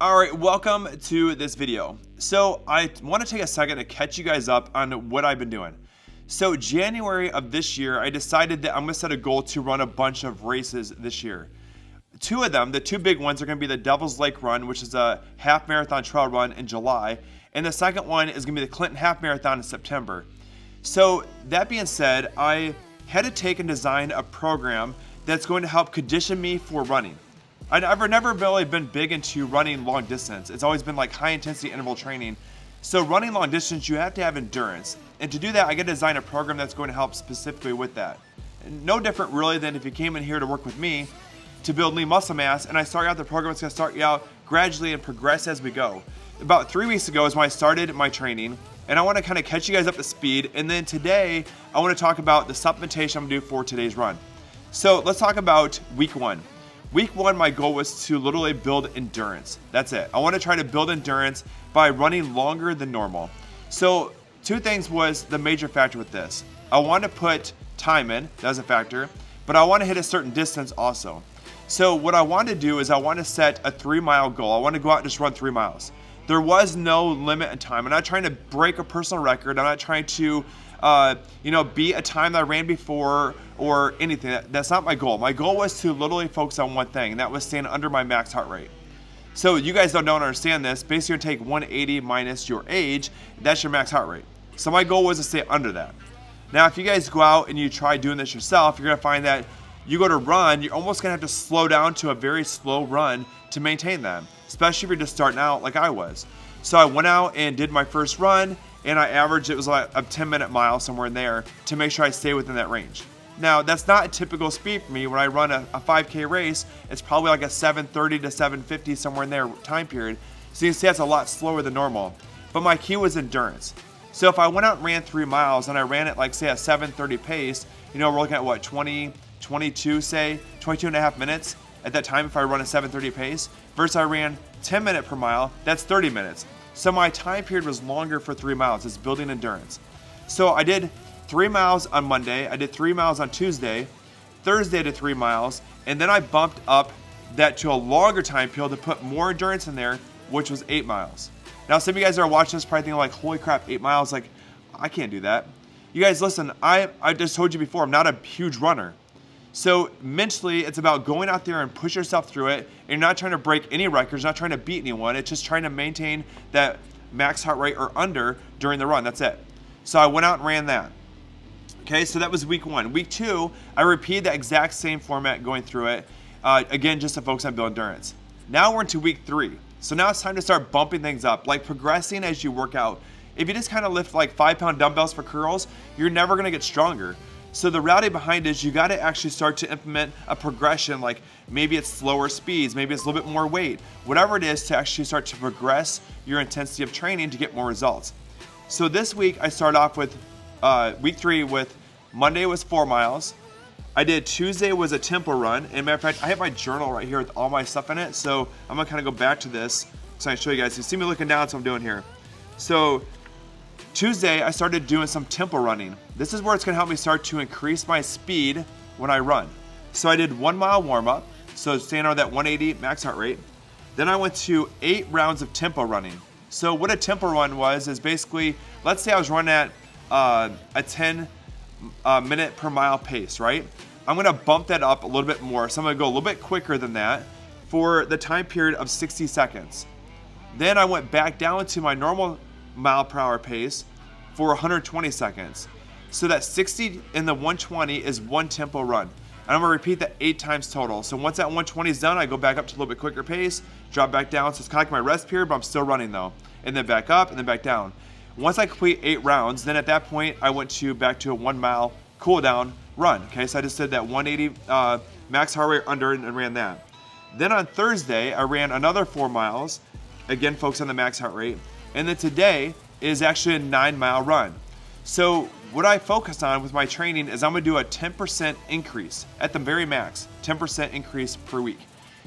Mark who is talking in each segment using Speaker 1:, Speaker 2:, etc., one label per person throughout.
Speaker 1: All right, welcome to this video. So I want to take a second to catch you guys up on what I've been doing. So January of this year, I decided that I'm going to set a goal to run a bunch of races this year. Two of them, the two big ones, are going to be the Devil's Lake Run, which is a half marathon trail run in July. And the second one is going to be the Clinton Half Marathon in September. So that being said, I had to take and design a program that's going to help condition me for running. I've never really been big into running long distance. It's always been like high intensity interval training. So running long distance, you have to have endurance. And to do that, I got to design a program that's going to help specifically with that. No different really than if you came in here to work with me to build lean muscle mass, and I start out the program, it's going to start you out gradually and progress as we go. About 3 weeks ago is when I started my training, and I want to kind of catch you guys up to speed. And then today, I want to talk about the supplementation I'm going to do for today's run. So let's talk about week one. Week one, my goal was to literally build endurance. That's it. I want to try to build endurance by running longer than normal. So two things was the major factor with this. I want to put time in, that's a factor, but I want to hit a certain distance also. So what I want to do is I want to set a 3-mile goal. I want to go out and just run 3 miles. There was no limit in time. I'm not trying to break a personal record. I'm not trying to beat a time that I ran before or anything. That's not my goal. My goal was to literally focus on one thing, and that was staying under my max heart rate. So you guys don't understand this. Basically, you're going to take 180 minus your age. That's your max heart rate. So my goal was to stay under that. Now, if you guys go out and you try doing this yourself, you're going to find that you go to run, you're almost going to have to slow down to a very slow run to maintain that, especially if you're just starting out like I was. So I went out and did my first run, and I averaged, it was like a 10-minute mile, somewhere in there, to make sure I stay within that range. Now, that's not a typical speed for me. When I run a 5K race, it's probably like a 7:30 to 7:50, somewhere in there time period. So you can see that's a lot slower than normal. But my key was endurance. So if I went out and ran 3 miles, and I ran at like, say, a 7:30 pace, we're looking at what, 22 and a half minutes at that time if I run a 7:30 pace, versus I ran 10 minutes per mile, that's 30 minutes. So my time period was longer for 3 miles. It's building endurance. So I did 3 miles on Monday, I did 3 miles on Tuesday, Thursday I did 3 miles, and then I bumped up that to a longer time period to put more endurance in there, which was 8 miles. Now some of you guys are watching this probably thinking like, holy crap, 8 miles, like I can't do that. You guys listen, I just told you before, I'm not a huge runner. So mentally, it's about going out there and push yourself through it. And you're not trying to break any records, not trying to beat anyone. It's just trying to maintain that max heart rate or under during the run. That's it. So I went out and ran that. Okay, so that was week one. Week two, I repeated that exact same format going through it. Again, just to focus on building endurance. Now we're into week three. So now it's time to start bumping things up, like progressing as you work out. If you just kind of lift like 5-pound dumbbells for curls, you're never going to get stronger. So the reality behind it is you got to actually start to implement a progression, like maybe it's slower speeds, maybe it's a little bit more weight, whatever it is, to actually start to progress your intensity of training to get more results. So this week I started off with week three with Monday was 4 miles. I did Tuesday was a tempo run. And matter of fact, I have my journal right here with all my stuff in it. So I'm gonna kind of go back to this so I can show you guys. You see me looking down, so I'm doing here. So Tuesday, I started doing some tempo running. This is where it's gonna help me start to increase my speed when I run. So I did 1 mile warm up, so staying on that 180 max heart rate. Then I went to 8 rounds of tempo running. So what a tempo run was is basically, let's say I was running at a 10 minute per mile pace, right? I'm gonna bump that up a little bit more. So I'm gonna go a little bit quicker than that for the time period of 60 seconds. Then I went back down to my normal mile per hour pace for 120 seconds. So that 60 and the 120 is one tempo run. And I'm gonna repeat that 8 times total. So once that 120 is done, I go back up to a little bit quicker pace, drop back down. So it's kind of like my rest period, but I'm still running though. And then back up and then back down. Once I complete 8 rounds, then at that point, I went back to a 1 mile cool down run. Okay, so I just did that 180 max heart rate under and ran that. Then on Thursday, I ran another 4 miles, again, focus on the max heart rate. And then today is actually a 9-mile run. So what I focus on with my training is I'm gonna do a 10% increase at the very max, 10% increase per week.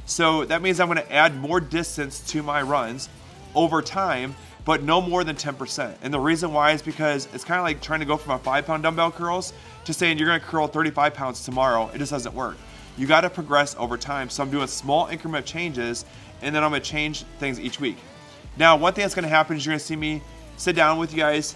Speaker 1: So that means I'm gonna add more distance to my runs over time, but no more than 10%. And the reason why is because it's kind of like trying to go from a 5-pound dumbbell curls to saying you're gonna curl 35 pounds tomorrow. It just doesn't work. You gotta progress over time. So I'm doing small increment changes, and then I'm gonna change things each week. Now, one thing that's gonna happen is you're gonna see me sit down with you guys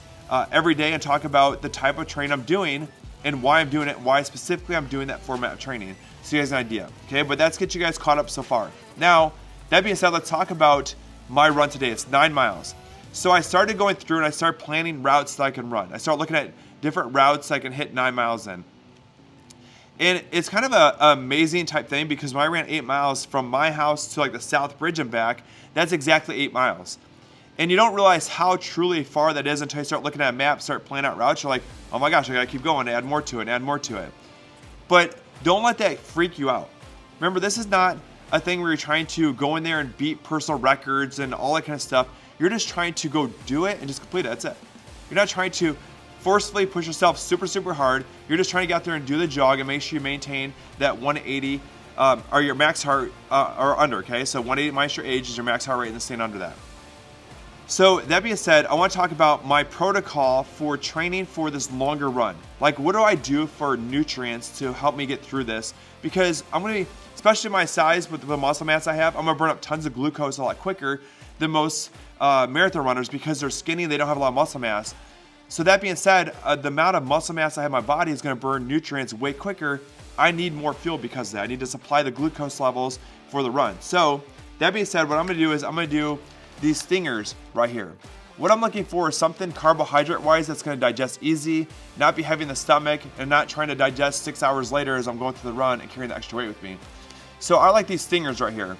Speaker 1: every day and talk about the type of training I'm doing and why I'm doing it, why specifically I'm doing that format of training, so you guys have an idea, okay? But that's get you guys caught up so far. Now, that being said, let's talk about my run today. It's 9 miles. So I started going through and I started planning routes that I can run. I started looking at different routes I can hit 9 miles in. And it's kind of an amazing type thing, because when I ran 8 miles from my house to like the South Bridge and back, that's exactly 8 miles. And you don't realize how truly far that is until you start looking at a map, start planning out routes. You're like, oh my gosh, I gotta keep going, add more to it, add more to it. But don't let that freak you out. Remember, this is not a thing where you're trying to go in there and beat personal records and all that kind of stuff. You're just trying to go do it and just complete it, that's it. You're not trying to forcefully push yourself super hard. You're just trying to get out there and do the jog and make sure you maintain that 180 or your max heart or under, okay? So 180 minus your age is your max heart rate, and staying under that. So that being said, I want to talk about my protocol for training for this longer run. Like, what do I do for nutrients to help me get through this? Because I'm going to be, especially my size with the muscle mass I have, I'm going to burn up tons of glucose a lot quicker than most marathon runners, because they're skinny, they don't have a lot of muscle mass. So that being said, the amount of muscle mass I have in my body is going to burn nutrients way quicker. I need more fuel because of that. I need to supply the glucose levels for the run. So that being said, what I'm going to do is I'm going to do these stingers right here. What I'm looking for is something carbohydrate-wise that's going to digest easy, not be heavy in the stomach, and not trying to digest 6 hours later as I'm going through the run and carrying the extra weight with me. So I like these stingers right here.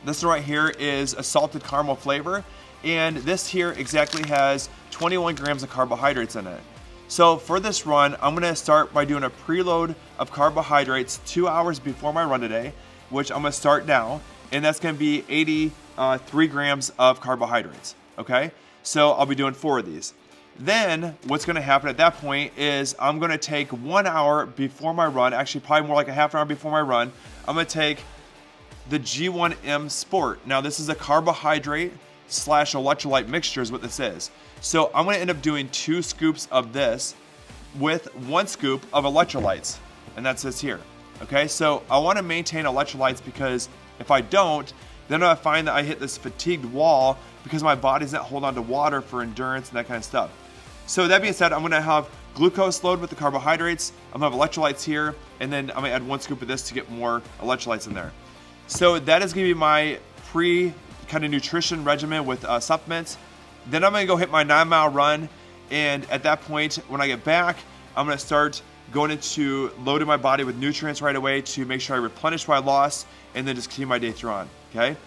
Speaker 1: This right here is a salted caramel flavor, and this here exactly has 21 grams of carbohydrates in it. So for this run, I'm going to start by doing a preload of carbohydrates 2 hours before my run today, which I'm going to start now, and that's going to be 83 grams of carbohydrates, okay? So I'll be doing 4 of these. Then what's going to happen at that point is I'm going to take 1 hour before my run, actually probably more like a half an hour before my run, I'm going to take the G1M Sport. Now this is a carbohydrate / electrolyte mixture is what this is. So I'm going to end up doing 2 scoops of this with 1 scoop of electrolytes, and that's this here. Okay, so I want to maintain electrolytes, because if I don't, then I find that I hit this fatigued wall because my body's not holding on to water for endurance and that kind of stuff. So that being said, I'm going to have glucose load with the carbohydrates. I'm going to have electrolytes here, and then I'm going to add 1 scoop of this to get more electrolytes in there. So that is going to be my kind of nutrition regimen with supplements. Then I'm going to go hit my 9-mile run, and at that point, when I get back, I'm going to start going into loading my body with nutrients right away to make sure I replenish what I lost, and then just continue my day through on, okay?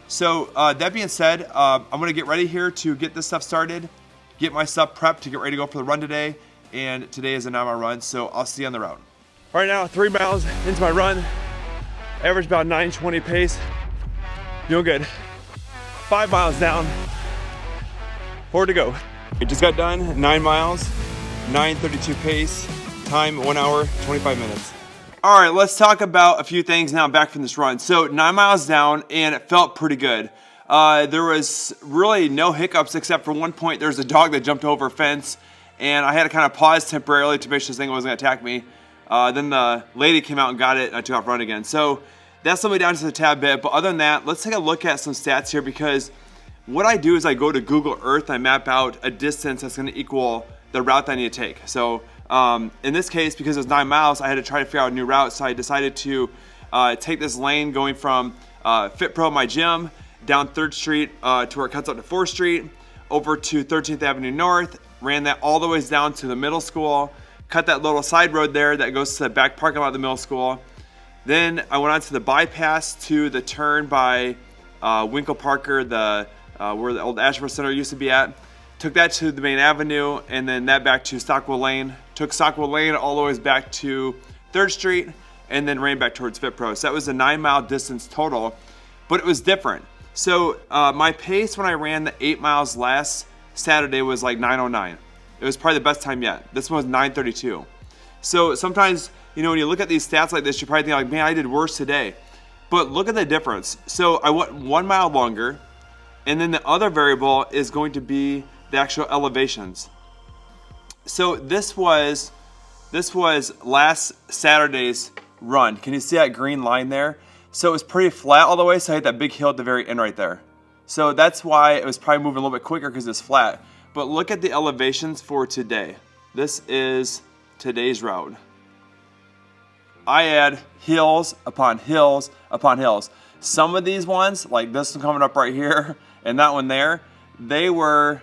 Speaker 1: So that being said, I'm going to get ready here to get this stuff started, get my stuff prepped to get ready to go for the run today, and today is a 9-mile run, so I'll see you on the route. Right now, 3 miles into my run, average about 9:20 pace, doing good. 5 miles down, 4 to go. We just got done, 9 miles, 9:32 pace, time 1 hour, 25 minutes. All right, let's talk about a few things now back from this run. So 9 miles down, and it felt pretty good. There was really no hiccups except for one point. There was a dog that jumped over a fence, and I had to kind of pause temporarily to make sure this thing wasn't gonna attack me. Then the lady came out and got it, and I took off running again. So that's slowed me down just a tad bit, but other than that, let's take a look at some stats here, because what I do is I go to Google Earth, I map out a distance that's gonna equal the route that I need to take. So in this case, because it was 9 miles, I had to try to figure out a new route, so I decided to take this lane going from FitPro, my gym, down 3rd Street to where it cuts up to 4th Street, over to 13th Avenue North, ran that all the way down to the middle school, cut that little side road there that goes to the back parking lot of the middle school. Then I went on to the bypass to the turn by Winkle Parker, where the old Ashford Center used to be at. Took that to the main avenue, and then that back to Stockwell Lane. Took Stockwell Lane all the way back to 3rd Street, and then ran back towards FitPro. So that was a 9-mile distance total, but it was different. So my pace when I ran the 8 miles last Saturday was like 9:09. It was probably the best time yet. This one was 9:32. So sometimes, you know, when you look at these stats like this, you probably think like, man, I did worse today. But look at the difference. So I went 1 mile longer, and then the other variable is going to be the actual elevations. So this was last Saturday's run. Can you see that green line there? So it was pretty flat all the way, so I hit that big hill at the very end right there. So that's why it was probably moving a little bit quicker because it's flat. But look at the elevations for today. This is today's route. I had hills upon hills upon hills. Some of these ones, like this one coming up right here and that one there, they were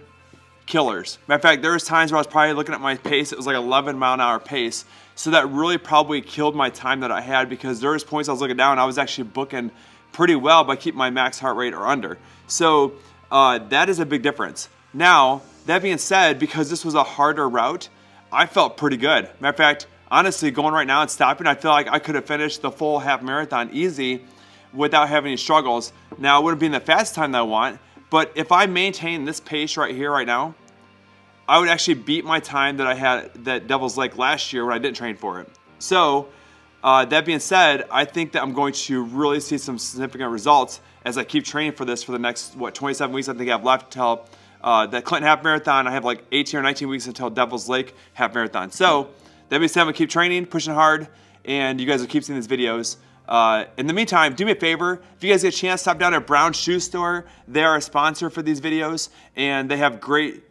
Speaker 1: killers. Matter of fact, there was times where I was probably looking at my pace, it was like 11 mile an hour pace. So that really probably killed my time that I had, because there was points I was looking down, I was actually booking pretty well by keeping my max heart rate or under. So that is a big difference. Now, that being said, because this was a harder route, I felt pretty good. Matter of fact, honestly, going right now and stopping, I feel like I could have finished the full half marathon easy without having any struggles. Now, it wouldn't be in the fastest time that I want, but if I maintain this pace right here, right now, I would actually beat my time that I had at Devil's Lake last year when I didn't train for it. So, that being said, I think that I'm going to really see some significant results as I keep training for this for the next, 27 weeks I think I have left until the Clinton Half Marathon. I have like 18 or 19 weeks until Devil's Lake Half Marathon. So, that being said, I'm going to keep training, pushing hard, and you guys will keep seeing these videos. In the meantime, do me a favor, if you guys get a chance, stop down at Brown Shoe Store. They are a sponsor for these videos, and they have great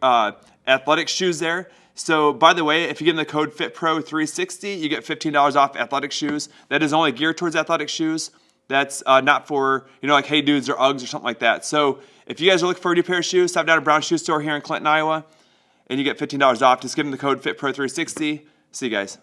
Speaker 1: athletic shoes there. So, by the way, if you give them the code FitPro360, you get $15 off athletic shoes. That is only geared towards athletic shoes. That's not for, like Hey Dudes or Uggs or something like that. So, if you guys are looking for a new pair of shoes, stop down at Brown Shoe Store here in Clinton, Iowa, and you get $15 off. Just give them the code FitPro360. See you guys.